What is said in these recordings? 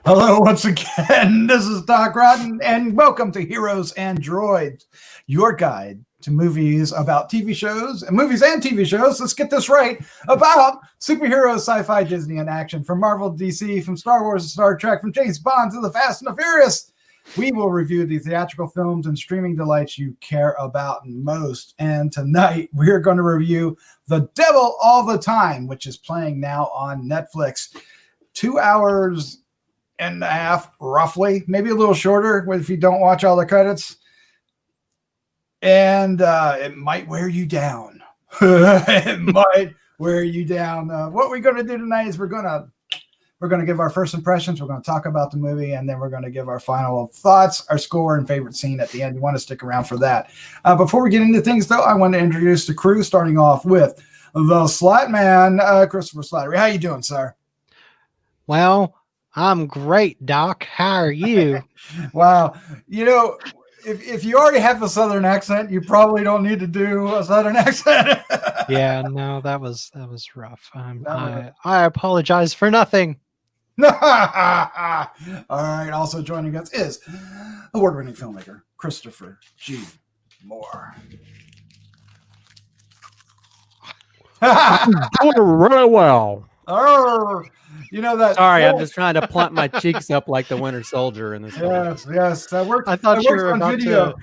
Hello once again. This is Doc Rotten, and welcome to Heroes and Droids, your guide to movies about TV shows and movies and TV shows. Let's get this right about superheroes, sci-fi, Disney, and action from Marvel, DC, from Star Wars to Star Trek, from James Bond to the Fast and the Furious. We will review the theatrical films and streaming delights you care about most. And tonight we're going to review The Devil All the Time, which is playing now on Netflix. 2 hours and a half, roughly, maybe a little shorter if you don't watch all the credits. And it might wear you down. It might wear you down. What we're going to do tonight is we're going to give our first impressions. We're going to talk about the movie, and then we're going to give our final thoughts, our score, and favorite scene at the end. You want to stick around for that. Before we get into things, though, I want to introduce the crew, starting off with the Slattman, Christopher Slattery. How you doing, sir? Well, I'm great, Doc. How are you? Wow. You know, if you already have a Southern accent, you probably don't need to do a Southern accent. Yeah, no, that was rough. I apologize for nothing. All right. Also joining us is award-winning filmmaker Christopher G. Moore. Doing really well. Oh, you know that. Sorry, I'm just trying to plump my cheeks up like the Winter Soldier in this. Yes, that works. I thought you were on about video.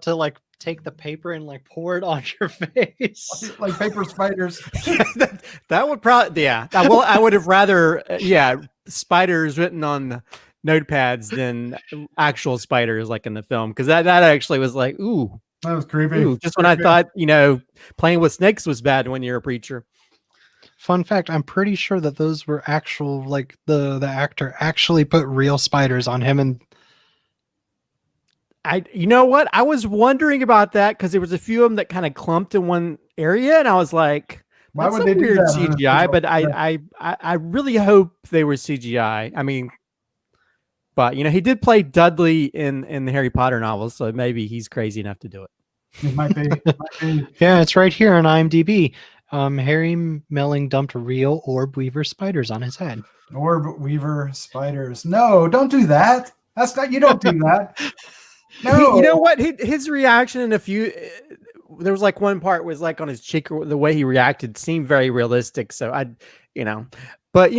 to like take the paper and like pour it on your face, like paper spiders. That would probably, yeah. Well, I would have rather, spiders written on notepads than actual spiders like in the film, because that actually was like, ooh, that was creepy. Ooh, just when I thought, playing with snakes was bad when you're a preacher. Fun fact, I'm pretty sure that those were actual, like the actor actually put real spiders on him. And you know what? I was wondering about that because there was a few of them that kind of clumped in one area, and I was like, why that's would they weird do that? CGI, but I really hope they were CGI. I mean, but he did play Dudley in the Harry Potter novels, so maybe he's crazy enough to do it. It might be. Yeah, it's right here on IMDb. Harry Melling dumped real orb weaver spiders on his head. Orb weaver spiders. No, don't do that. That's not. You don't do that. No. You know what? His reaction in a few. There was like one part was like on his cheek. The way he reacted seemed very realistic. So but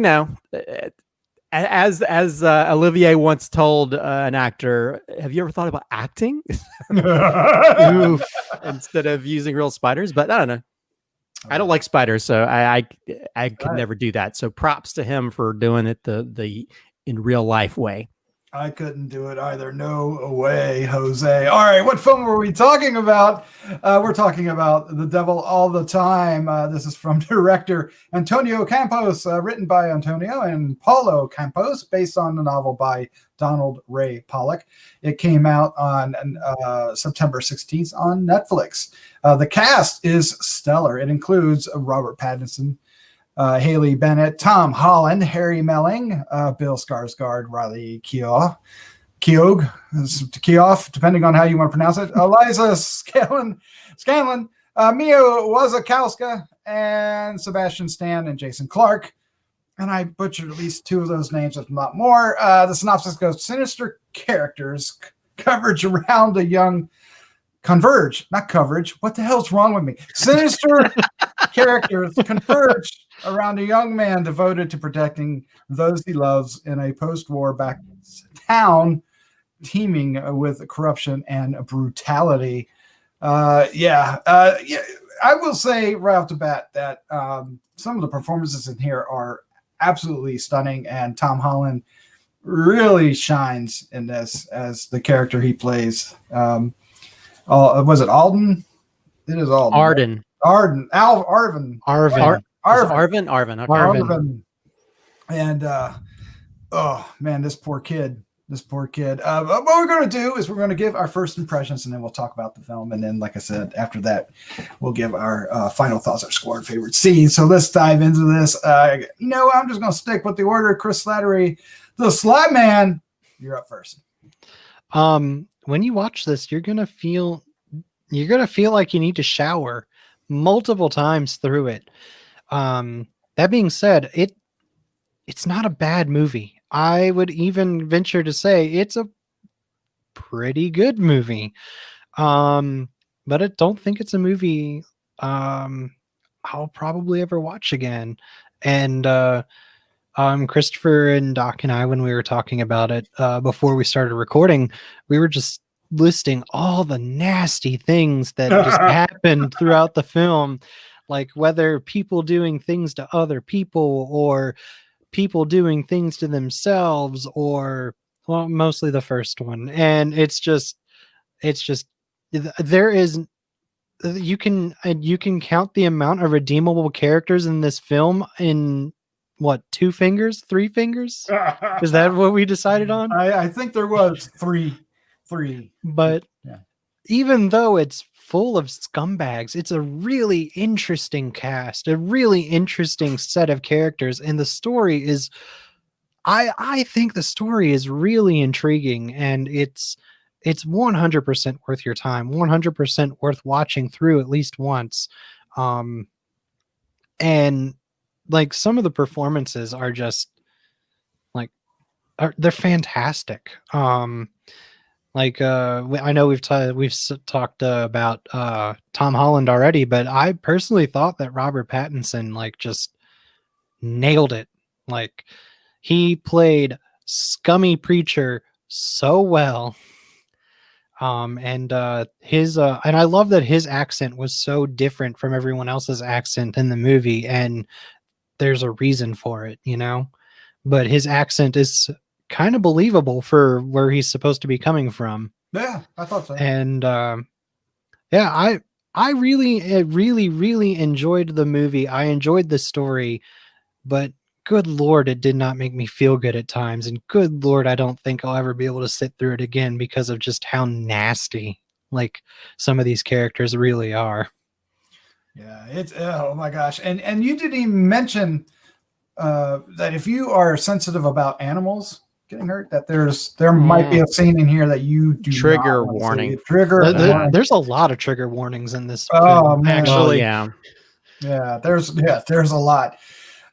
as Olivier once told an actor, have you ever thought about acting instead of using real spiders? But I don't know. I don't like spiders, so I could never do that. So props to him for doing it the in real life way. I couldn't do it either. No way, Jose. All right, what film were we talking about? We're talking about The Devil All the Time. This is from director Antonio Campos, written by Antonio and Paulo Campos, based on the novel by Donald Ray Pollock. It came out on September 16th on Netflix. The cast is stellar. It includes Robert Pattinson, Haley Bennett, Tom Holland, Harry Melling, Bill Skarsgård, Riley Keough, depending on how you want to pronounce it, Eliza Scanlon, Mia Wasikowska, and Sebastian Stan and Jason Clarke. And I butchered at least two of those names, if not more. The synopsis goes: sinister characters converge around a young converge, not coverage. What the hell's wrong with me? Sinister characters converge around a young man devoted to protecting those he loves in a post-war backwoods town teeming with corruption and brutality. I will say right off the bat that some of the performances in here are absolutely stunning, and Tom Holland really shines in this as the character he plays. Was it Alden? It is Alden. Arden. Arvin. Arvin. And oh man, this poor kid. What we're going to do is we're going to give our first impressions, and then we'll talk about the film. And then, like I said, after that, we'll give our final thoughts, our score, and favorite scene. So let's dive into this. I'm just going to stick with the order. Chris Slattery, the Slattman, you're up first. When you watch this, you're gonna feel like you need to shower multiple times through it. That being said, it's not a bad movie. I would even venture to say it's a pretty good movie. But I don't think it's a movie I'll probably ever watch again. And Christopher and Doc and I, when we were talking about it before we started recording, we were just listing all the nasty things that just happened throughout the film, like whether people doing things to other people or people doing things to themselves, or well, mostly the first one. And it's just there is you can count the amount of redeemable characters in this film in what, 2 fingers, 3 fingers? Is that what we decided on? I think there was three. But Yeah. even though it's full of scumbags, it's a really interesting cast, a really interesting set of characters, and the story is I think the story is really intriguing, and it's 100% worth your time, 100% worth watching through at least once. And like some of the performances are just like they're fantastic. Like I know we've talked about Tom Holland already, but I personally thought that Robert Pattinson like just nailed it. Like he played scummy preacher so well. And I love that his accent was so different from everyone else's accent in the movie, and there's a reason for it, you know. But his accent is kind of believable for where he's supposed to be coming from. Yeah, I thought so. And yeah, I really enjoyed the movie. I enjoyed the story, but good Lord, it did not make me feel good at times. And good Lord, I don't think I'll ever be able to sit through it again because of just how nasty like some of these characters really are. Yeah, it's oh my gosh. And you didn't even mention that if you are sensitive about animals getting hurt, that there might be a scene in here that you do Trigger not warning. Warning. There's a lot of trigger warnings in this Oh, film, man. actually. Yeah, there's a lot.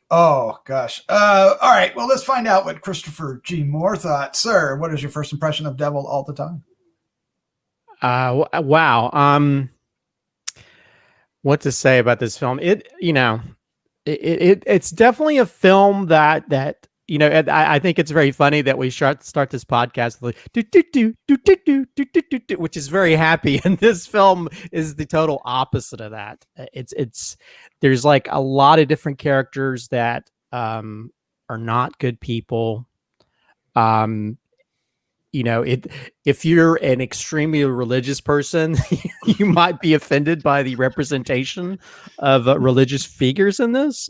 Oh gosh. All right. Well, let's find out what Christopher G. Moore thought. Sir, what is your first impression of Devil All the Time? Wow. What to say about this film? It's definitely a film that I think it's very funny that we start this podcast with like, which is very happy, and this film is the total opposite of that. There's like a lot of different characters that are not good people. If you're an extremely religious person, you might be offended by the representation of religious figures in this.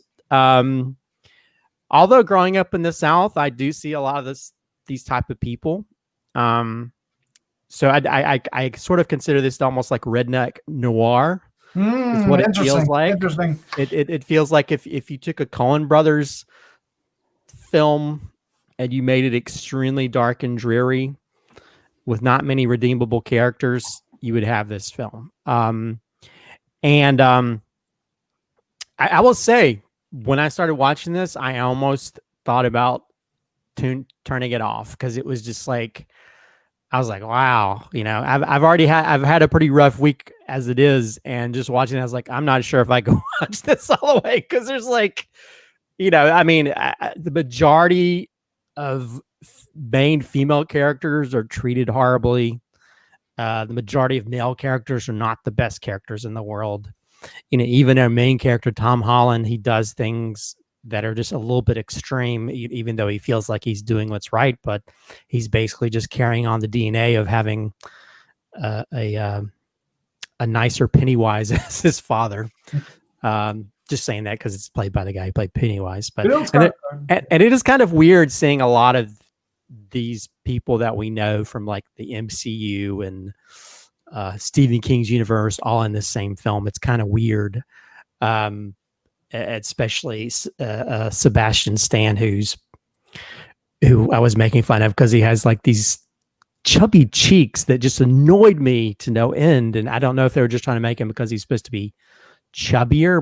Although growing up in the South, I do see a lot of these type of people. So I sort of consider this almost like redneck noir. Is what it feels like. Interesting. It feels like if you took a Coen Brothers film and you made it extremely dark and dreary with not many redeemable characters, you would have this film. I will say, when I started watching this, I almost thought about turning it off, because it was just like, I was like, wow, I've had a pretty rough week as it is, and just watching it, I was like, I'm not sure if I can watch this all the way, because there's like, the majority of main female characters are treated horribly. The majority of male characters are not the best characters in the world. Even our main character, Tom Holland, he does things that are just a little bit extreme, even though he feels like he's doing what's right, but he's basically just carrying on the DNA of having a nicer Pennywise as his father. Just saying that because it's played by the guy who played Pennywise. But and it is kind of weird seeing a lot of these people that we know from like the MCU and Stephen King's universe all in the same film. It's kind of weird, especially Sebastian Stan, who I was making fun of because he has like these chubby cheeks that just annoyed me to no end. And I don't know if they were just trying to make him because he's supposed to be chubbier,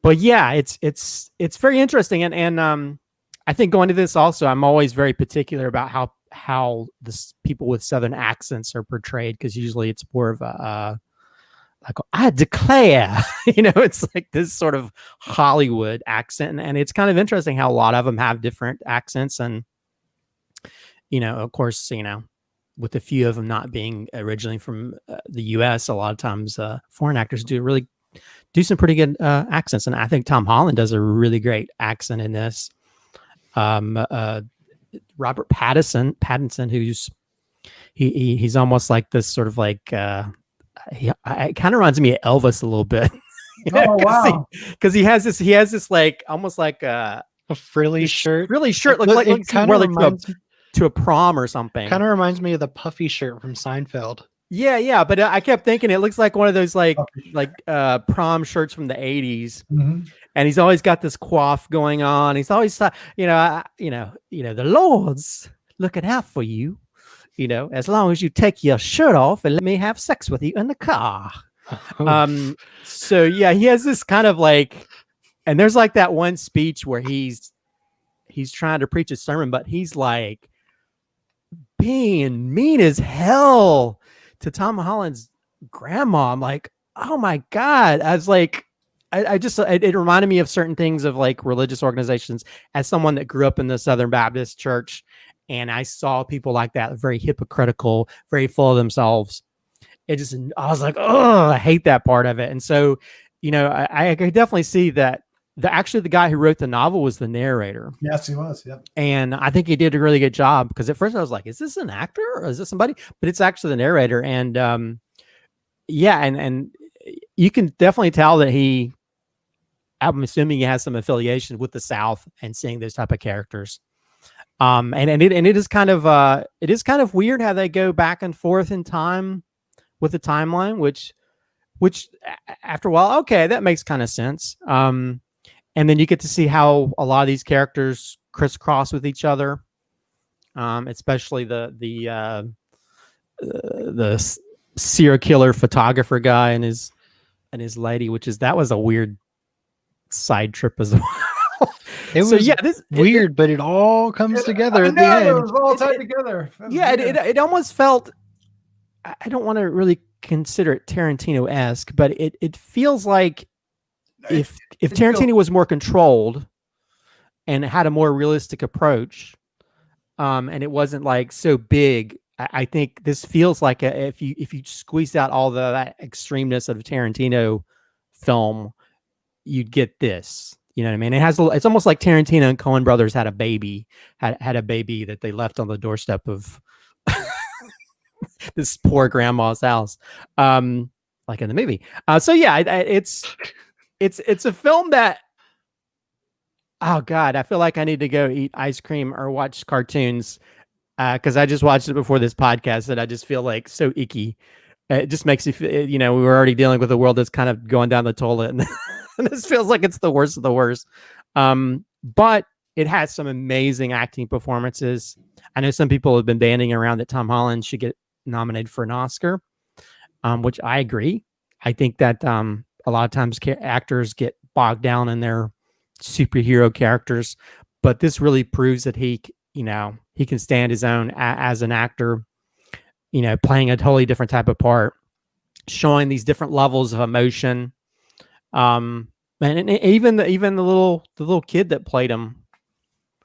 but yeah, it's very interesting. And I think going to this also, I'm always very particular about how this people with Southern accents are portrayed, because usually it's more of a like, I declare, it's like this sort of Hollywood accent, and it's kind of interesting how a lot of them have different accents, and of course, with a few of them not being originally from the U.S., a lot of times foreign actors do some pretty good accents, and I think Tom Holland does a really great accent in this. Robert Pattinson, who's he's almost like this sort of like it kind of reminds me of Elvis a little bit. Oh wow! Because he has this like almost like a frilly shirt, like it kind of reminds to a prom or something. Kind of reminds me of the puffy shirt from Seinfeld. Yeah, but I kept thinking it looks like one of those like prom shirts from the 80s. Mm-hmm. And he's always got this coif going on. He's always, the Lord's looking out for you, as long as you take your shirt off and let me have sex with you in the car. So yeah, he has this kind of like, and there's like that one speech where he's trying to preach a sermon, but he's like being mean as hell to Tom Holland's grandma. I'm like, oh my God. I was like, it reminded me of certain things of like religious organizations, as someone that grew up in the Southern Baptist church. And I saw people like that, very hypocritical, very full of themselves. I was like, oh, I hate that part of it. And so, I could definitely see that actually the guy who wrote the novel was the narrator. Yes, he was. Yep. And I think he did a really good job, because at first I was like, is this an actor or is this somebody? But it's actually the narrator. And and you can definitely tell that I'm assuming he has some affiliation with the South and seeing those type of characters. And it is kind of weird how they go back and forth in time with the timeline, which after a while, okay, that makes kind of sense. And then you get to see how a lot of these characters crisscross with each other, especially the serial killer photographer guy and his lady, that was a weird side trip as well. It was weird, but it all comes together at the end. It was all tied together. It almost felt, I don't want to really consider it Tarantino-esque, but it feels like if Tarantino was more controlled and had a more realistic approach, and it wasn't like so big, I think this feels like if you squeezed out all that extremeness of a Tarantino film, you'd get this. You know what I mean? It's almost like Tarantino and Coen brothers had a baby that they left on the doorstep of this poor grandma's house, like in the movie. So yeah, it's a film that, oh God, I feel like I need to go eat ice cream or watch cartoons, because I just watched it before this podcast and I just feel like so icky. It just makes you feel, we were already dealing with a world that's kind of going down the toilet, and this feels like it's the worst of the worst. But it has some amazing acting performances. I know some people have been banding around that Tom Holland should get nominated for an Oscar, which I agree. I think that a lot of times actors get bogged down in their superhero characters, but this really proves that he can stand his own as an actor, playing a totally different type of part, showing these different levels of emotion. And even the little kid that played him.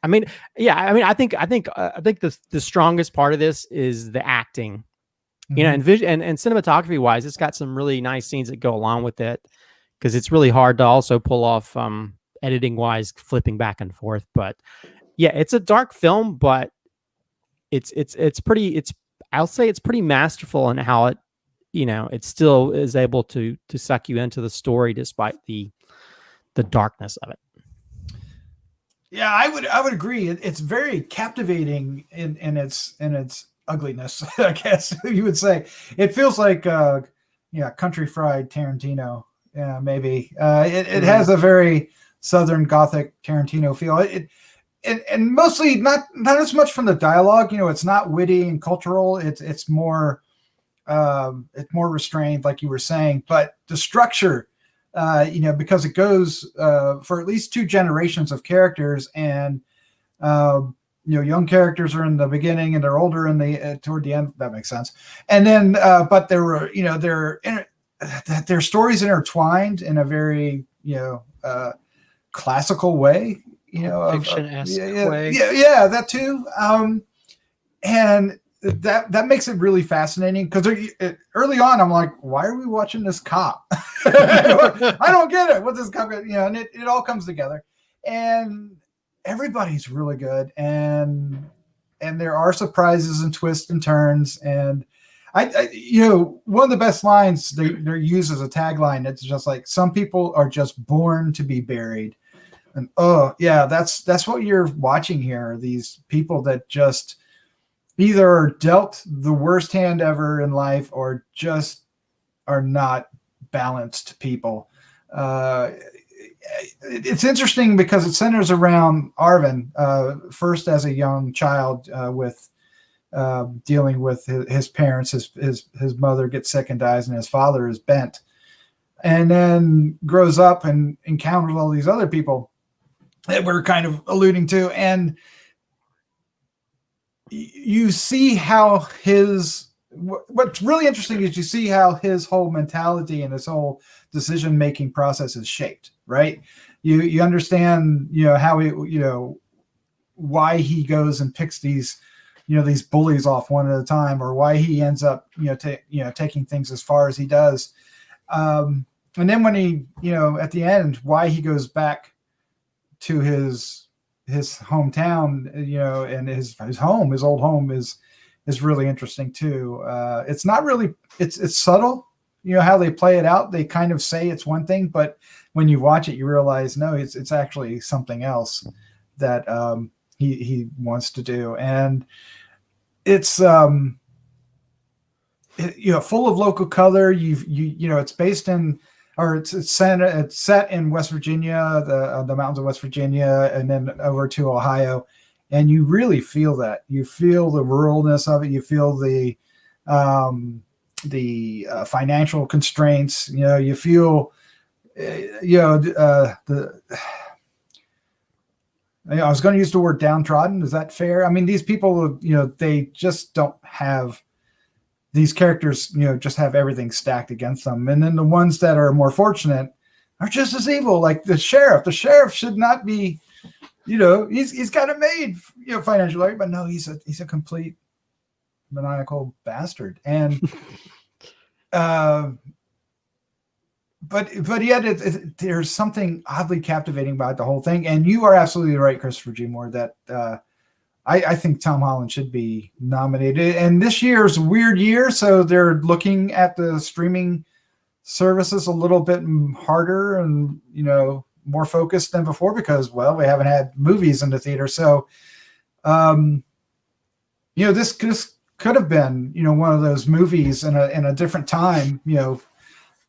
I think the strongest part of this is the acting, and cinematography wise, it's got some really nice scenes that go along with it, because it's really hard to also pull off editing wise, flipping back and forth. But yeah, it's a dark film, but I'll say it's pretty masterful in how it, it still is able to suck you into the story despite the darkness of it. Yeah, I would agree. It's very captivating in its ugliness, I guess you would say. It feels like country fried Tarantino. Yeah, maybe. It has a very Southern Gothic Tarantino feel. And mostly not as much from the dialogue. It's not witty and cultural. It's more restrained, like you were saying. But the structure, because it goes for at least two generations of characters, and Young characters are in the beginning and they're older in the toward the end. That makes sense. And then, but there were, their stories intertwined in a very, classical way, Fiction-esque way. Yeah, that too. And that makes it really fascinating because early on I'm like, why are we watching this cop? I don't get it. What this cop, and it all comes together, and everybody's really good, and there are surprises and twists and turns, and I one of the best lines they're used as a tagline. It's just like, some people are just born to be buried, and oh yeah, that's what you're watching here. These people that just either are dealt the worst hand ever in life or just are not balanced people. It's interesting because it centers around Arvin, first as a young child with dealing with his parents. His mother gets sick and dies, and his father is bent, and then grows up and encounters all these other people that we're kind of alluding to, and you see how what's really interesting is you see how his whole mentality and his whole decision-making process is shaped, right? You understand, how he, why he goes and picks these, these bullies off one at a time, or why he ends up, taking things as far as he does. And then when he, at the end, why he goes back to his hometown, and his home, his old home is really interesting too. It's not really, it's subtle, how they play it out. They kind of say it's one thing, but when you watch it, you realize, no, it's actually something else that he wants to do. And it's, full of local color. It's based in, or it's set in West Virginia, the mountains of West Virginia, and then over to Ohio, and you really feel that. You feel the ruralness of it. You feel the financial constraints. You feel, I was going to use the word downtrodden. Is that fair? I mean, these people, they just don't have. These characters, just have everything stacked against them. And then the ones that are more fortunate are just as evil. Like the sheriff. The sheriff should not be, he's got it made, financially, but no, he's a complete maniacal bastard. And, but yet there's something oddly captivating about the whole thing. And you are absolutely right, Christopher G. Moore, that, I think Tom Holland should be nominated. And this year's a weird year, so they're looking at the streaming services a little bit harder and, more focused than before because, well, we haven't had movies in the theater. So, this could have been, one of those movies in a different time,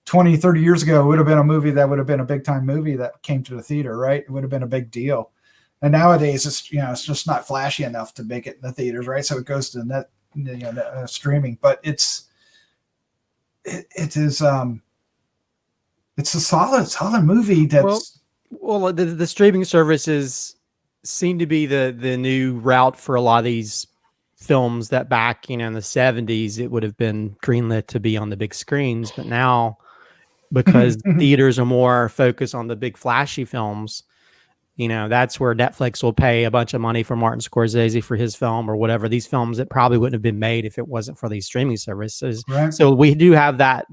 20, 30 years ago. It would have been a movie that would have been a big time movie that came to the theater, right? It would have been a big deal. And nowadays, it's just not flashy enough to make it in the theaters, right? So it goes to net, streaming. But it is it's a solid movie. That's well, the streaming services seem to be the new route for a lot of these films that back in the 70s it would have been greenlit to be on the big screens, but now because theaters are more focused on the big flashy films. That's where Netflix will pay a bunch of money for Martin Scorsese for his film or whatever. These films that probably wouldn't have been made if it wasn't for these streaming services. Right. So we do have that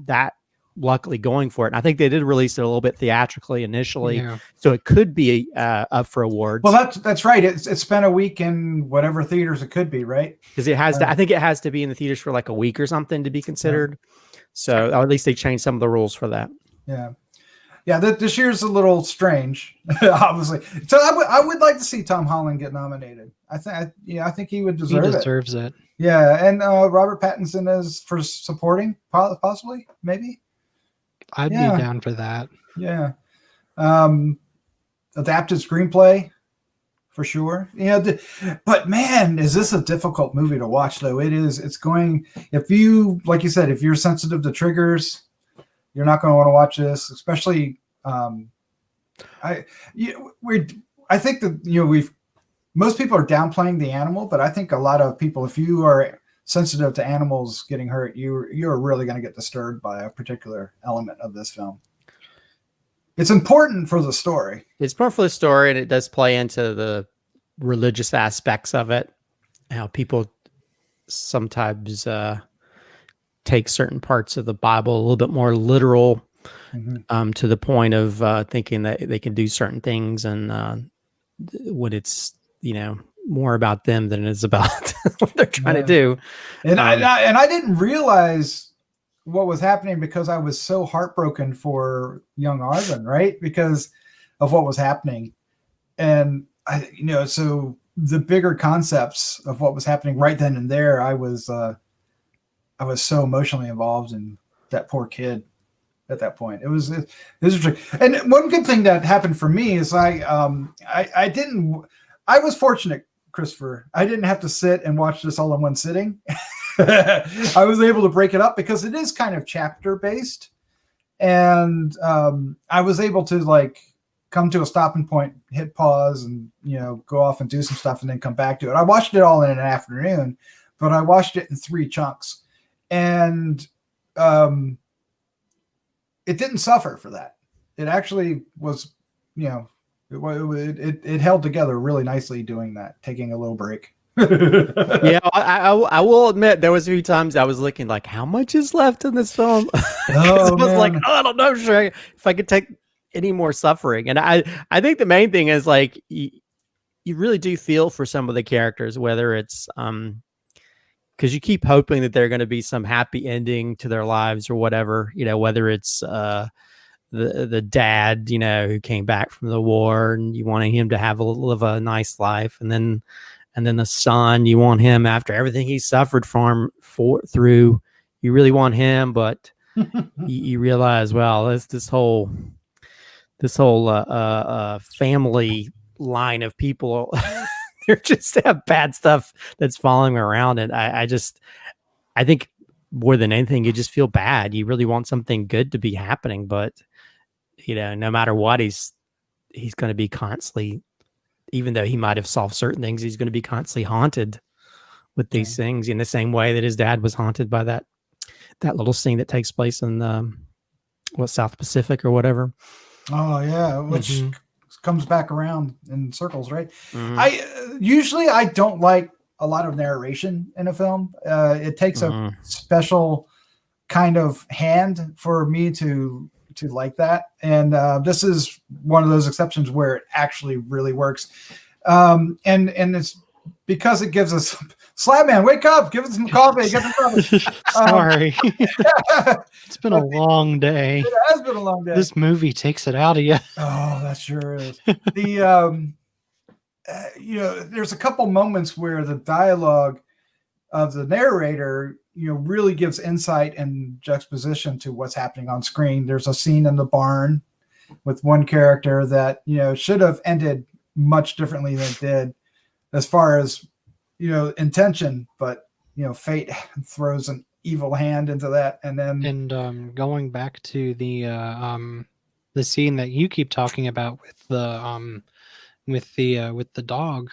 luckily going for it. And I think they did release it a little bit theatrically initially. Yeah. So it could be up for awards. Well, that's right. It's spent a week in whatever theaters it could be, right? Because it has to, I think it has to be in the theaters for like a week or something to be considered. Yeah. So at least they changed some of the rules for that. Yeah. Yeah, this year's a little strange, obviously. So I would like to see Tom Holland get nominated. I think he would deserve it. He deserves it. Yeah, and Robert Pattinson is for supporting, possibly, maybe. I'd be down for that. Yeah, adapted screenplay, for sure. But man, is this a difficult movie to watch? Though it is. It's going. If you, like you said, if you're sensitive to triggers, you're not going to want to watch this, especially. I think that we've most people are downplaying the animal, but I think a lot of people, if you are sensitive to animals getting hurt, you're really going to get disturbed by a particular element of this film. It's important for the story. It's part for the story, and it does play into the religious aspects of it. How people sometimes take certain parts of the Bible a little bit more literal, to the point of thinking that they can do certain things, and when it's more about them than it is about what they're trying to do. And I didn't realize what was happening because I was so heartbroken for young Arvin, right? Because of what was happening. And so the bigger concepts of what was happening right then and there, I was so emotionally involved in that poor kid at that point. It was and one good thing that happened for me is I was fortunate, Christopher. I didn't have to sit and watch this all in one sitting. I was able to break it up because it is kind of chapter based, and I was able to come to a stopping point, hit pause, and go off and do some stuff, and then come back to it. I watched it all in an afternoon, but I watched it in 3 chunks, and it didn't suffer for that. It actually was, it held together really nicely doing that, taking a little break. Yeah, I will admit there was a few times I was looking like, how much is left in this film? I was like, I don't know if I could take any more suffering. And I think the main thing is you really do feel for some of the characters, whether it's because you keep hoping that they're going to be some happy ending to their lives or whatever, whether it's the dad, who came back from the war and you wanted him to live a nice life, and then the son, you want him after everything he suffered through. You really want him, but you realize, well, this whole family line of people, they just have bad stuff that's following around. And I think more than anything, you just feel bad. You really want something good to be happening, but no matter what, he's going to be constantly, even though he might have solved certain things, he's going to be constantly haunted with these things, in the same way that his dad was haunted by that little scene that takes place in South Pacific or whatever. Oh yeah, which comes back around in circles, right? Mm-hmm. I don't like a lot of narration in a film. It takes a special kind of hand for me to like that, and this is one of those exceptions where it actually really works, and it's because it gives us Slattman, wake up, give us some coffee, get some coffee. Sorry. It's been a long day. It has been a long day. This movie takes it out of you. Oh, that sure is. The there's a couple moments where the dialogue of the narrator really gives insight and juxtaposition to what's happening on screen. There's a scene in the barn with one character that should have ended much differently than it did, as far as intention, but fate throws an evil hand into that. And then going back to the scene that you keep talking about with the dog,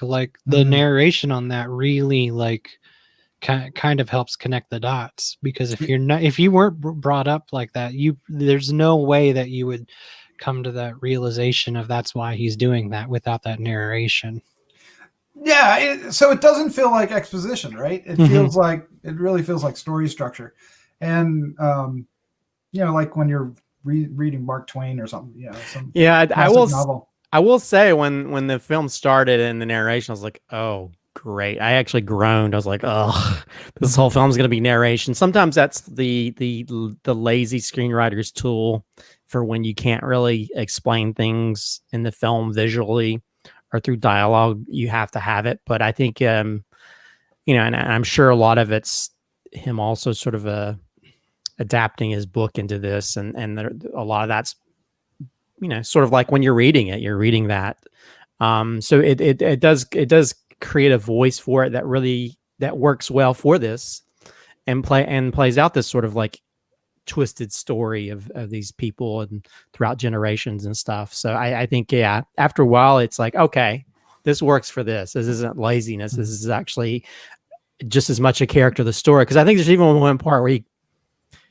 the narration on that really kind of helps connect the dots, because if you weren't brought up like that, there's no way that you would come to that realization of that's why he's doing that without that narration. Yeah, so it doesn't feel like exposition, right? It really feels like story structure, and like when you're reading Mark Twain or something, some novel. I will say when the film started and the narration, I was like, oh, great. I actually groaned. I was like, oh, this whole film's going to be narration. Sometimes that's the lazy screenwriter's tool for when you can't really explain things in the film visually or through dialogue. You have to have it. But I think, and I'm sure a lot of it's him also sort of adapting his book into this. And a lot of that's, sort of like when you're reading that. So it does create a voice for it that works well for this, and plays out this sort of twisted story of these people and throughout generations and stuff. So I think, after a while it's like, okay, this works for this. This isn't laziness. This is actually just as much a character of the story. Because I think there's even one part where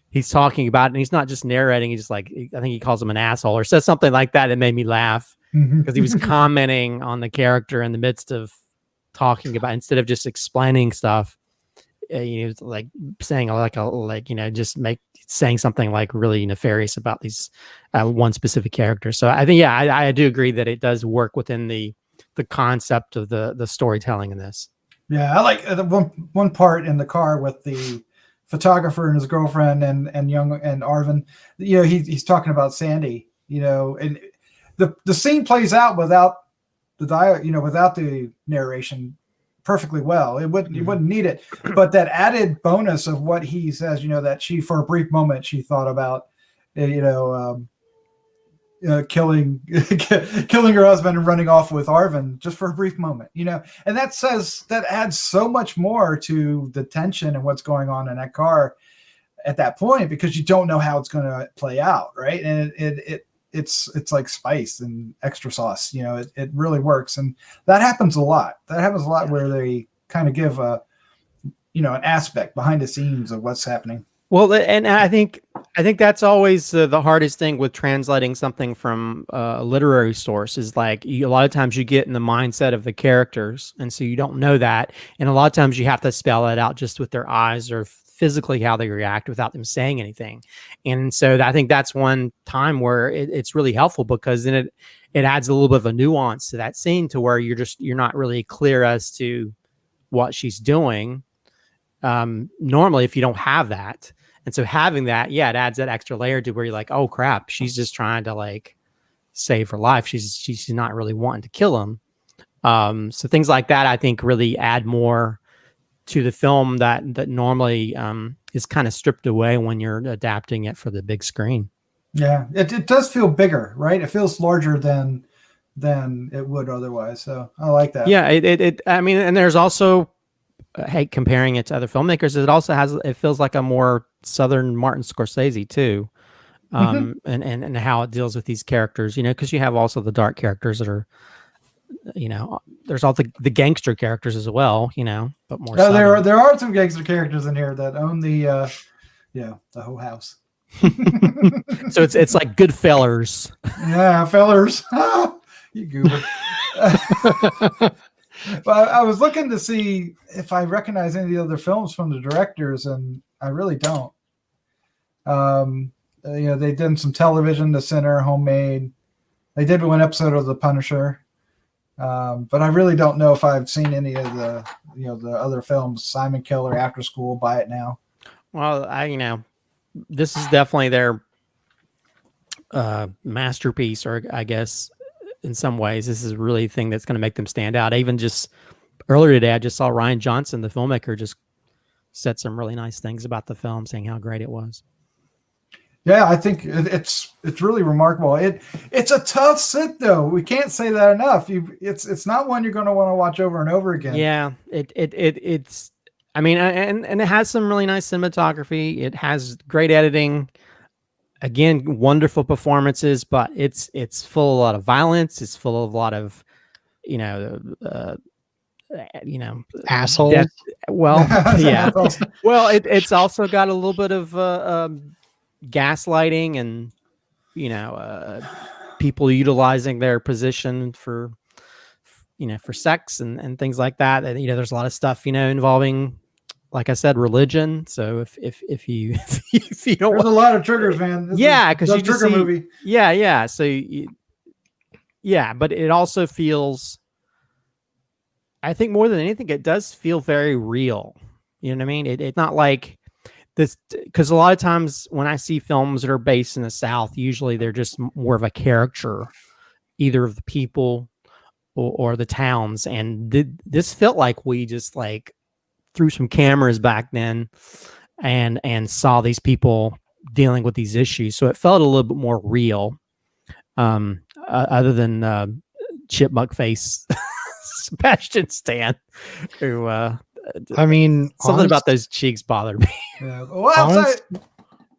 he's talking about it, and he's not just narrating. He's just like, I think he calls him an asshole or says something like that. It made me laugh because he was commenting on the character in the midst of talking about, instead of just explaining stuff. You know, like saying just saying something like really nefarious about these one specific character. So I think, I do agree that it does work within the concept of the storytelling in this. Yeah, I like one part in the car with the photographer and his girlfriend and Arvin. You know, he's talking about Sandy. You know, and the scene plays out without without the narration perfectly well. You wouldn't need it, but that added bonus of what he says, you know, that she, for a brief moment, she thought about, killing her husband and running off with Arvin just for a brief moment, you know, and that adds so much more to the tension and what's going on in that car at that point, because you don't know how it's going to play out, right? And it's like spice and extra sauce, you know. It really works, and that happens a lot. Where they kind of give an aspect behind the scenes of what's happening. Well, and I think that's always the hardest thing with translating something from a literary source, is like a lot of times you get in the mindset of the characters, and so you don't know that, and a lot of times you have to spell it out just with their eyes or physically how they react without them saying anything. And so I think that's one time where it's really helpful, because then it adds a little bit of a nuance to that scene, to where you're not really clear as to what she's doing. Normally, if you don't have that. And so having that, it adds that extra layer to where you're like, oh crap, she's just trying to like save her life. She's not really wanting to kill him. So things like that, I think, really add more to the film that normally is kind of stripped away when you're adapting it for the big screen. Yeah, it does feel bigger, right? It feels larger than it would otherwise. So I like that. Yeah, I mean, and there's also, I hate comparing it to other filmmakers, it feels like a more Southern Martin Scorsese too. And how it deals with these characters, you know, because you have also the dark characters that are, you know, there's all the gangster characters as well, you know, but more. There are some gangster characters in here that own the whole house. So it's like good fellers. Yeah, fellers. You goober. But I was looking to see if I recognize any of the other films from the directors, and I really don't. They did some television, The Sinner, Homemade. They did one episode of The Punisher. But I really don't know if I've seen any of the other films. Simon Killer, After School, Buy It Now. Well, this is definitely their masterpiece, or I guess in some ways this is really the thing that's going to make them stand out. Even just earlier today, I just saw Ryan Johnson, the filmmaker, just said some really nice things about the film, saying how great it was. Yeah, I think it's really remarkable. It's a tough sit, though. We can't say that enough. It's not one you're going to want to watch over and over again. Yeah, it's. I mean, and it has some really nice cinematography. It has great editing. Again, wonderful performances, but it's full of a lot of violence. It's full of a lot of, assholes. Well, yeah. Well, it's also got a little bit of gaslighting and people utilizing their position for sex and things like that. And there's a lot of stuff involving, like I said, religion. So if you don't, there's a lot of triggers, man. Because you trigger movie. Yeah. So but it also feels, I think more than anything, it does feel very real. You know what I mean? It's not like this, because a lot of times when I see films that are based in the South, usually they're just more of a caricature, either of the people or the towns. And this felt like we just like threw some cameras back then and saw these people dealing with these issues. So it felt a little bit more real, other than chipmunk face Sebastian Stan, who something about those cheeks bothered me. Yeah. Well,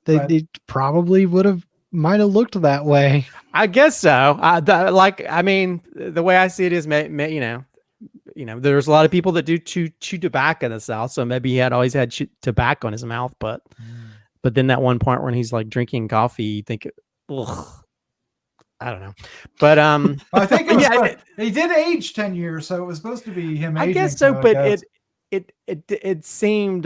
it probably would have might have looked that way. I guess so. I mean, the way I see it is, there's a lot of people that do chew tobacco in the South, so maybe he had always had tobacco in his mouth, but then that one part when he's like drinking coffee, you think, ugh, I don't know, but I think it was he did age 10 years, so it was supposed to be him. I aging, guess so, but guess. it seemed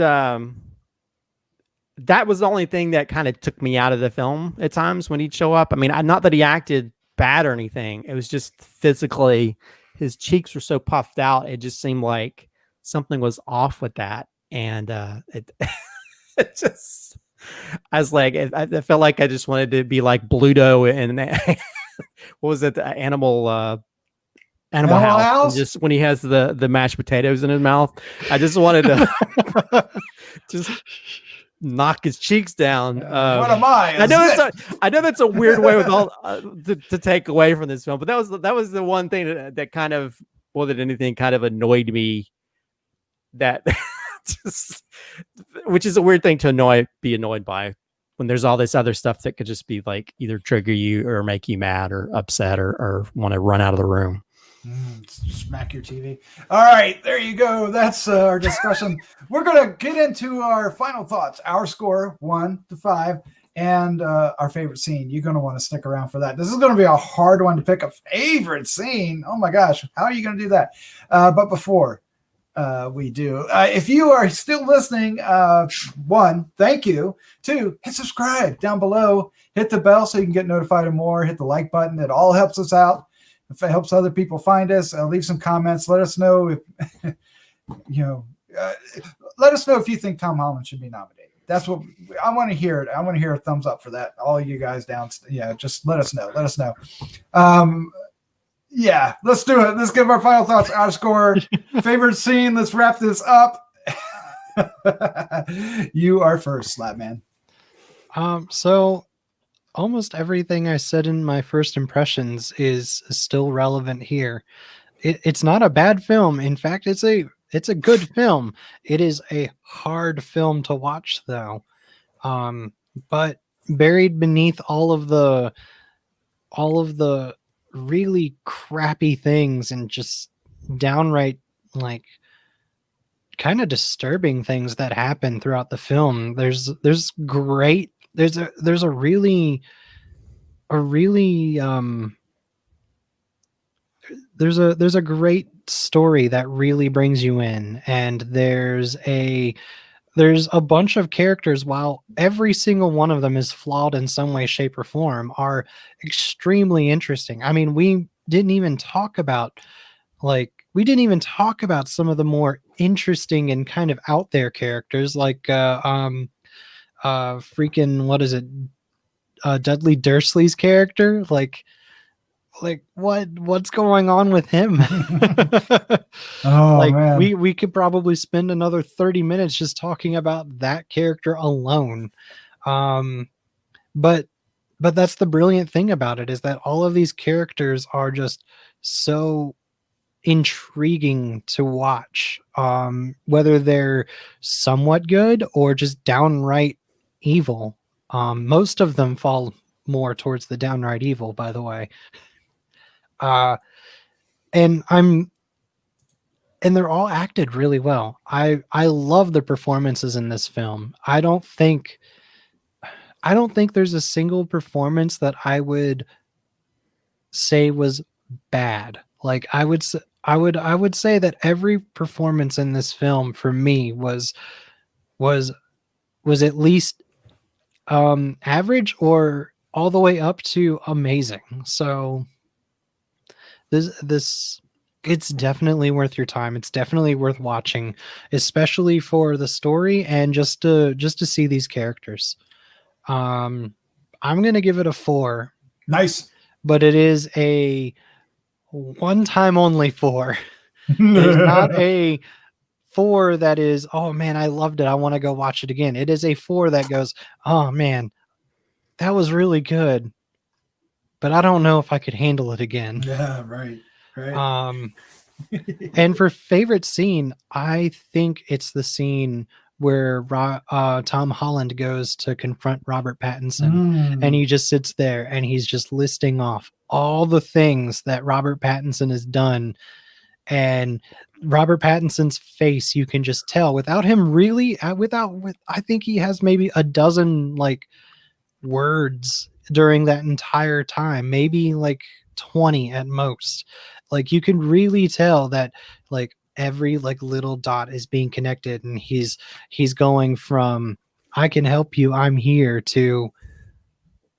that was the only thing that kind of took me out of the film at times when he'd show up. I mean, not that he acted bad or anything. It was just physically, his cheeks were so puffed out. It just seemed like something was off with that. And it just, I was like, I felt like I just wanted to be like Bluto and what was it? The Animal House. And just when he has the mashed potatoes in his mouth, I just wanted to just knock his cheeks down. What am I? I know that's a weird way with all to take away from this film, but that was the one thing that kind of, more than anything, kind of annoyed me. That just, which is a weird thing to be annoyed by when there's all this other stuff that could just be like either trigger you or make you mad or upset or want to run out of the room. Smack your TV. All right, there you go. That's our discussion. We're going to get into our final thoughts, our score 1 to 5, and our favorite scene. You're going to want to stick around for that. This is going to be a hard one to pick a favorite scene. Oh my gosh, how are you going to do that? But before we do, if you are still listening, 1, thank you. 2, hit subscribe down below. Hit the bell so you can get notified of more. Hit the like button. It all helps us out. If it helps other people find us, leave some comments. Let us know if let us know if you think Tom Holland should be nominated. That's what I want to hear. I want to hear a thumbs up for that. All you guys down, just let us know. Let us know. Yeah, let's do it. Let's give our final thoughts. Our score, favorite scene. Let's wrap this up. You are first, Slattman. So almost everything I said in my first impressions is still relevant here. It's not a bad film. In fact, it's a good film. It is a hard film to watch, though. But buried beneath all of the really crappy things and just downright like kind of disturbing things that happen throughout the film, there's a really there's a great story that really brings you in, and there's a bunch of characters, while every single one of them is flawed in some way, shape, or form, are extremely interesting. I mean, we didn't even talk about some of the more interesting and kind of out there characters, like freaking, what is it, Dudley Dursley's character, like what's going on with him? Man. we could probably spend another 30 minutes just talking about that character alone. But that's the brilliant thing about it, is that all of these characters are just so intriguing to watch, whether they're somewhat good or just downright evil. Most of them fall more towards the downright evil, by the way. And they're all acted really well. I love the performances in this film. I don't think there's a single performance that I would say was bad. Like I would say that every performance in this film for me was at least average or all the way up to amazing. So this it's definitely worth your time. It's definitely worth watching, especially for the story and just to see these characters. I'm gonna give it a 4. Nice, but it is a one-time only 4. It's not a 4 that is, oh man, I loved it, I want to go watch it again. It is a 4 that goes, oh man, that was really good, but I don't know if I could handle it again. Yeah, right. And for favorite scene, I think it's the scene where Tom Holland goes to confront Robert Pattinson, and he just sits there and he's just listing off all the things that Robert Pattinson has done. And Robert Pattinson's face, you can just tell without him really, I think he has maybe a dozen like words during that entire time, maybe like 20 at most. Like you can really tell that like every like little dot is being connected, and he's going from "I can help you, I'm here" to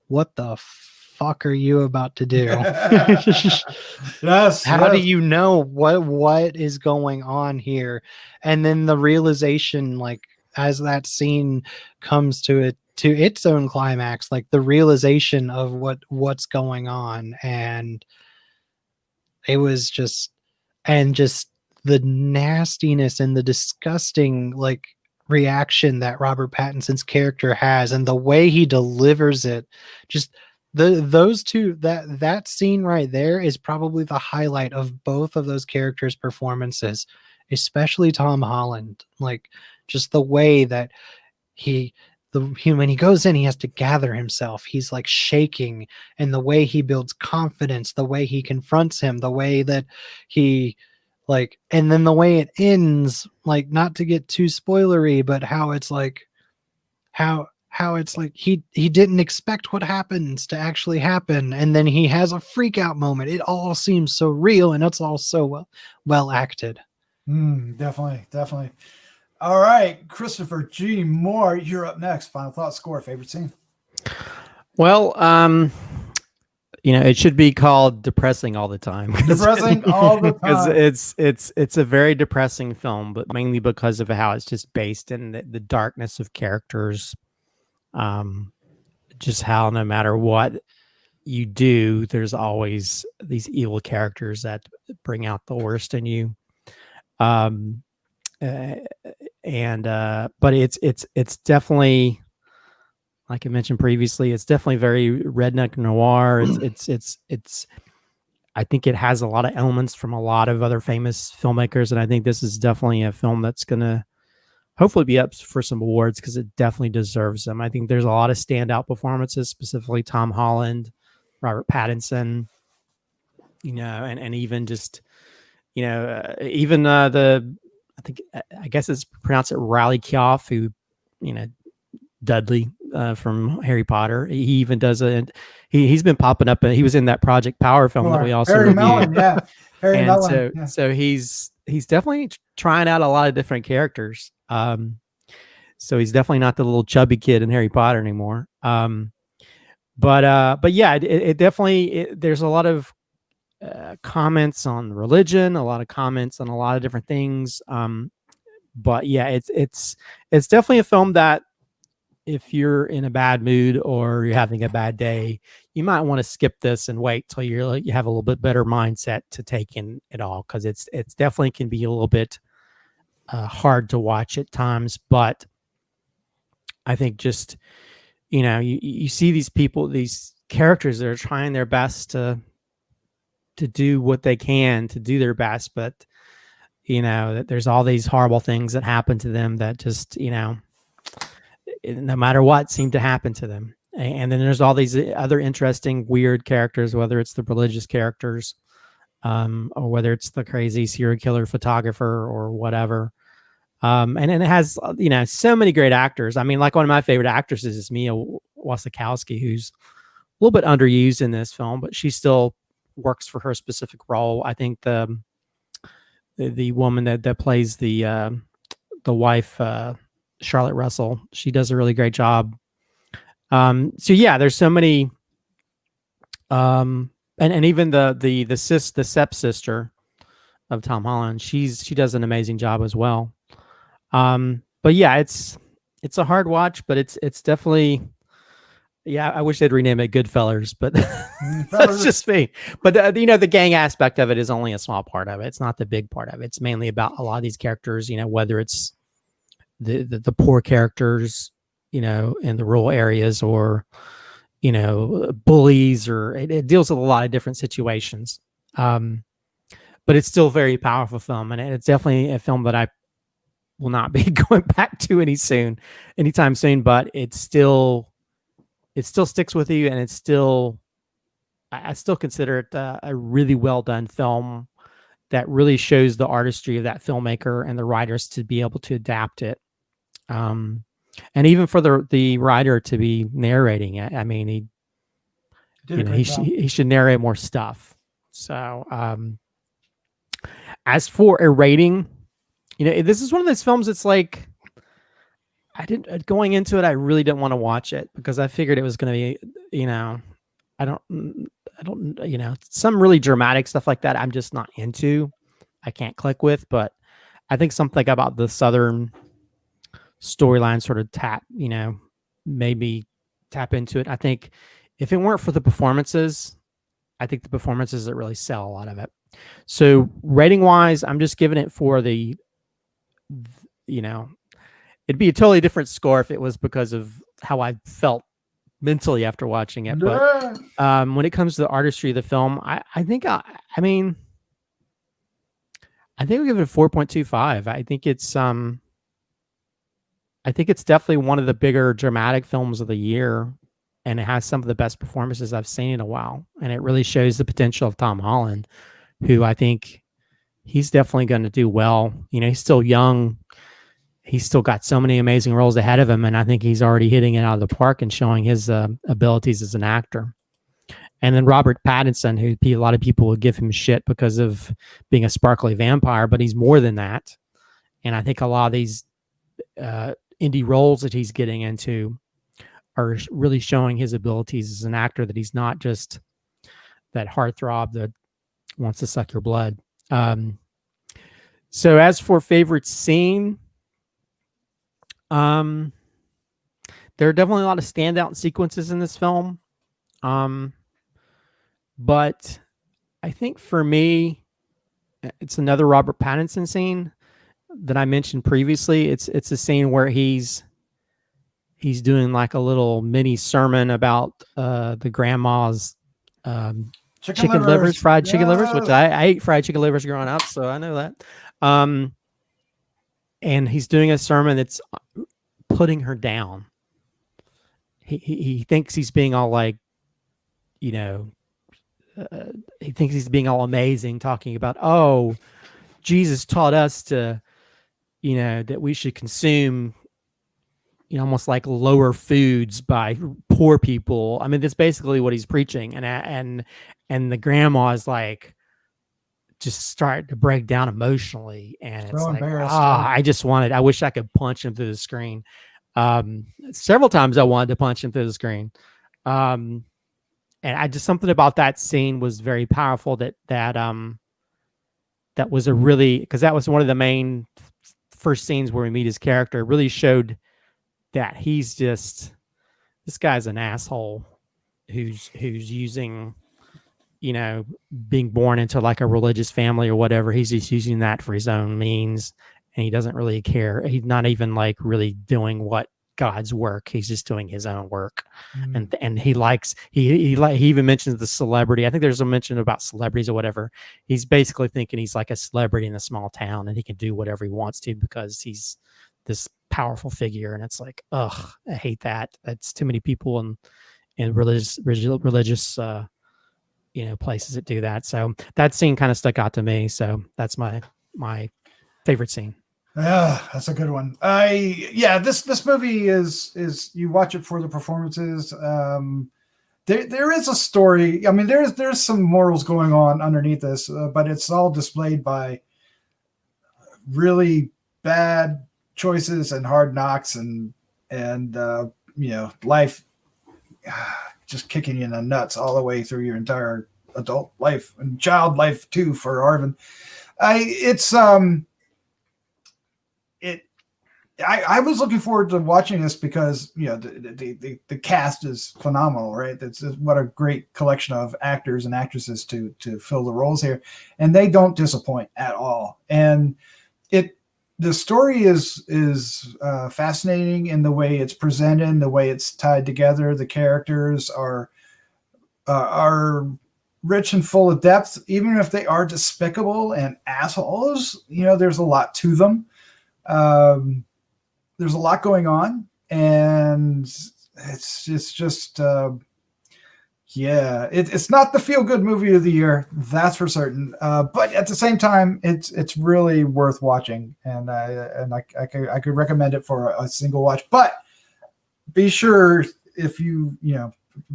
"What the fuck are you about to do?" Yes. How do you know what is going on here? And then the realization, like as that scene comes to its own climax, like the realization of what's going on, and it was just the nastiness and the disgusting like reaction that Robert Pattinson's character has, and the way he delivers it, just those two, that scene right there is probably the highlight of both of those characters' performances, especially Tom Holland. Like just the way that when he goes in, he has to gather himself. He's like shaking, and the way he builds confidence, the way he confronts him, the way that he like, and then the way it ends, like not to get too spoilery, but how it's like how it's like he didn't expect what happens to actually happen, and then he has a freak out moment. It all seems so real, and it's all so well acted. Definitely. All right, Christopher G. Moore, you're up next. Final thoughts, score, favorite scene. Well, it should be called depressing all the time. Depressing all the time. Because it's a very depressing film, but mainly because of how it's just based in the darkness of characters. Just how no matter what you do, there's always these evil characters that bring out the worst in you. But it's definitely, like I mentioned previously, it's definitely very redneck noir. It's I think it has a lot of elements from a lot of other famous filmmakers, and I think this is definitely a film that's gonna hopefully be up for some awards because it definitely deserves them. I think there's a lot of standout performances, specifically Tom Holland, Robert Pattinson, and even just, even I guess it's pronounced it Riley Keough, who, Dudley from Harry Potter. He even does he's been popping up, and he was in that Project Power film that we also Harry reviewed. Mellon, yeah. Harry Mellon. So he's definitely trying out a lot of different characters. So he's definitely not the little chubby kid in Harry Potter anymore. But yeah, it definitely, there's a lot of comments on religion, a lot of comments on a lot of different things. But yeah, it's definitely a film that if you're in a bad mood or you're having a bad day, you might want to skip this and wait till you have a little bit better mindset to take in it all, because it's definitely can be a little bit hard to watch at times. But I think just you see these people, these characters that are trying their best to do what they can to do their best, but that there's all these horrible things that happen to them that just no matter what seem to happen to them. And then there's all these other interesting weird characters, whether it's the religious characters or whether it's the crazy serial killer photographer or whatever. And it has, so many great actors. I mean, like one of my favorite actresses is Mia Wasikowska, who's a little bit underused in this film, but she still works for her specific role. I think the woman that plays the wife, Charlotte Russell, she does a really great job. So yeah, there's so many, and even the stepsister of Tom Holland, she does an amazing job as well. But yeah, it's a hard watch, but it's definitely, yeah, I wish they'd rename it Goodfellas, but that's just me. But the gang aspect of it is only a small part of it. It's not the big part of it. It's mainly about a lot of these characters, whether it's the poor characters, in the rural areas, or, bullies, or it deals with a lot of different situations. But it's still a very powerful film, and it's definitely a film that I will not be going back to anytime soon, but it still sticks with you, and I still consider it a really well done film that really shows the artistry of that filmmaker and the writers to be able to adapt it. And even for the writer to be narrating it, I mean, he should narrate more stuff. So, as for a rating, this is one of those films that's like, going into it, I really didn't want to watch it because I figured it was going to be, I don't, some really dramatic stuff like that I'm just not into. I can't click with, but I think something about the Southern storyline sort of maybe tap into it. I think if it weren't for the performances, I think the performances that really sell a lot of it. So rating wise, I'm just giving it for it'd be a totally different score if it was because of how I felt mentally after watching it. But when it comes to the artistry of the film, I think I'll give it a 4.25. I think it's definitely one of the bigger dramatic films of the year, and it has some of the best performances I've seen in a while. And it really shows the potential of Tom Holland, who I think he's definitely going to do well. He's still young. He's still got so many amazing roles ahead of him, and I think he's already hitting it out of the park and showing his abilities as an actor. And then Robert Pattinson, who a lot of people would give him shit because of being a sparkly vampire, but he's more than that. And I think a lot of these indie roles that he's getting into are really showing his abilities as an actor, that he's not just that heartthrob that wants to suck your blood. So as for favorite scene, there are definitely a lot of standout sequences in this film. But I think for me, it's another Robert Pattinson scene that I mentioned previously. It's a scene where he's doing like a little mini sermon about the grandma's chicken livers, fried chicken livers, which I ate fried chicken livers growing up, so I know that. And he's doing a sermon that's putting her down. He thinks he's being all like, he thinks he's being all amazing, talking about, oh, Jesus taught us to, that we should consume, almost like lower foods by poor people. I mean, that's basically what he's preaching. And the grandma is like, just starting to break down emotionally. And it's so like, embarrassed. I wish I could punch him through the screen. Several times I wanted to punch him through the screen. And something about that scene was very powerful that was because that was one of the main first scenes where we meet his character. It really showed that this guy's an asshole who's using, being born into like a religious family or whatever. He's just using that for his own means, and he doesn't really care. He's not even like really doing what God's work. He's just doing his own work. And he even mentions the celebrity. I think there's a mention about celebrities or whatever. He's basically thinking he's like a celebrity in a small town and he can do whatever he wants to because he's this powerful figure. And it's like, ugh, I hate that. That's too many people in religious places that do that. So that scene kind of stuck out to me. So that's my favorite scene. Yeah, that's a good one. This movie is you watch it for the performances. There is a story. I mean, there's some morals going on underneath this, but it's all displayed by really bad choices and hard knocks and life just kicking you in the nuts all the way through your entire adult life and child life too for Arvin. I was looking forward to watching this because the cast is phenomenal, right? That's what a great collection of actors and actresses to fill the roles here, and they don't disappoint at all. And the story is fascinating in the way it's presented, the way it's tied together. The characters are rich and full of depth, even if they are despicable and assholes. There's a lot to them. There's a lot going on, and it's just it's not the feel good movie of the year, that's for certain. But at the same time, it's really worth watching, and I could recommend it for a single watch. But be sure, if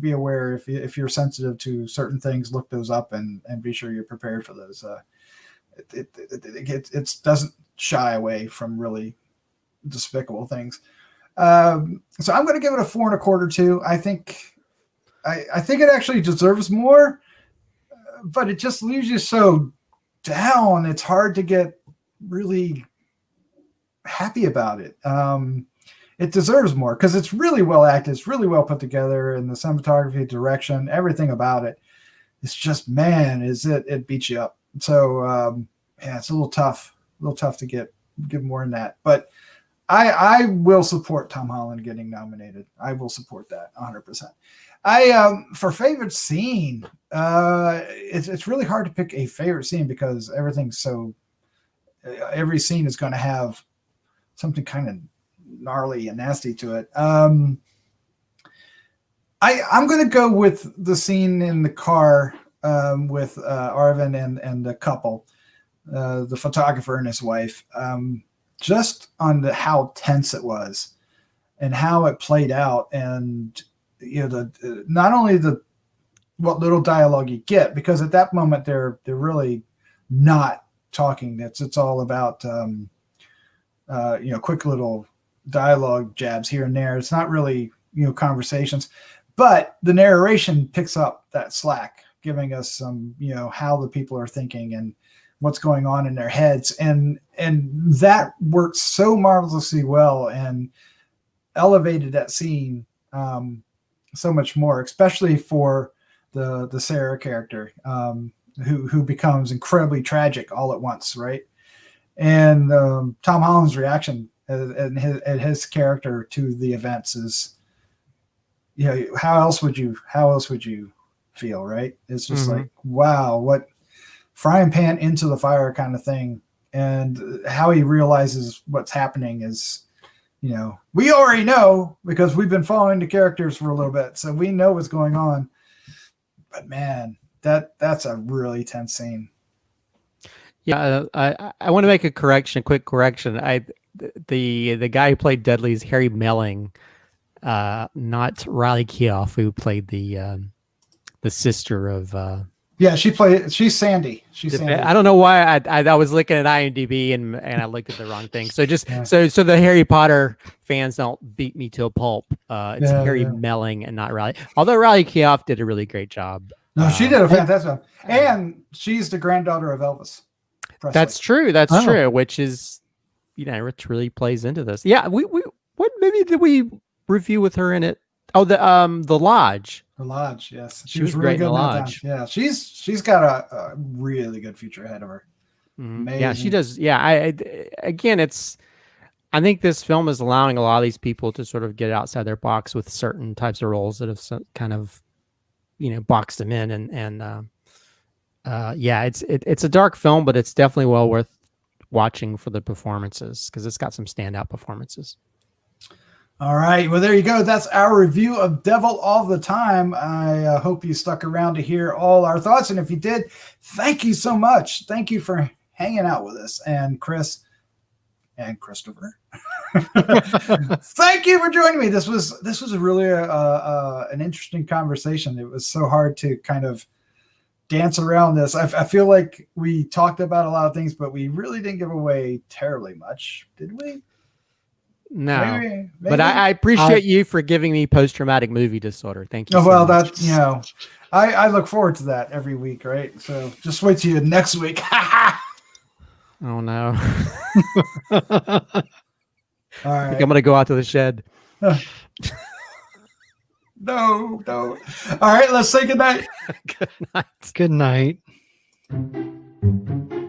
be aware, if you're sensitive to certain things, look those up and be sure you're prepared for those. It doesn't shy away from really despicable things. So I'm going to give it a 4.25 too. I think it actually deserves more, but it just leaves you so down. It's hard to get really happy about it. It deserves more because it's really well acted. It's really well put together, and the cinematography, direction, everything about it. It's just, man, it beats you up. So it's a little tough to give more than that. But I will support Tom Holland getting nominated. I will support that 100%. For favorite scene, it's really hard to pick a favorite scene because everything's every scene is going to have something kind of gnarly and nasty to it. I'm going to go with the scene in the car with Arvin and the couple, the photographer and his wife, just on how tense it was and how it played out, and not only what little dialogue you get, because at that moment they're really not talking. It's all about quick little dialogue jabs here and there. It's not really conversations, but the narration picks up that slack, giving us some how the people are thinking and what's going on in their heads, and that worked so marvelously well and elevated that scene so much more, especially for the Sarah character, who becomes incredibly tragic all at once, right? And Tom Holland's reaction and his character to the events is, how else would you feel, right? It's just like, wow, what frying pan into the fire kind of thing. And how he realizes what's happening is, we already know because we've been following the characters for a little bit, so we know what's going on. But man, that's a really tense scene. Yeah, I want to make a quick correction. The guy who played Dudley is Harry Melling, not Riley Keough, who played the sister of. She's Sandy. I don't know why I was looking at IMDb and I looked at the wrong thing. So so the Harry Potter fans don't beat me to a pulp. It's Harry Melling and not Riley. Although Riley Keough did a really great job. No, she did a fantastic job, and she's the granddaughter of Elvis Presley. That's true. That's true. Which is, which really plays into this. Yeah, what movie did we review with her in it? Oh, the Lodge. The Lodge, yes. She was really good in The Lodge. Yeah, she's got a really good future ahead of her. Yeah, she does. Yeah, I think this film is allowing a lot of these people to sort of get outside their box with certain types of roles that have kind of, boxed them in, and it's a dark film, but it's definitely well worth watching for the performances because it's got some standout performances. All right. Well, there you go. That's our review of Devil All the Time. I hope you stuck around to hear all our thoughts. And if you did, thank you so much. Thank you for hanging out with us. And Chris and Christopher, thank you for joining me. This was a really an interesting conversation. It was so hard to kind of dance around this. I feel like we talked about a lot of things, but we really didn't give away terribly much, did we? No, maybe. But I appreciate you for giving me post-traumatic movie disorder. Thank you. Oh, well, much. I look forward to that every week, right? So just wait till next week. Oh no. All right. I think I'm gonna go out to the shed. No. All right, let's say goodnight. Good night. Good night.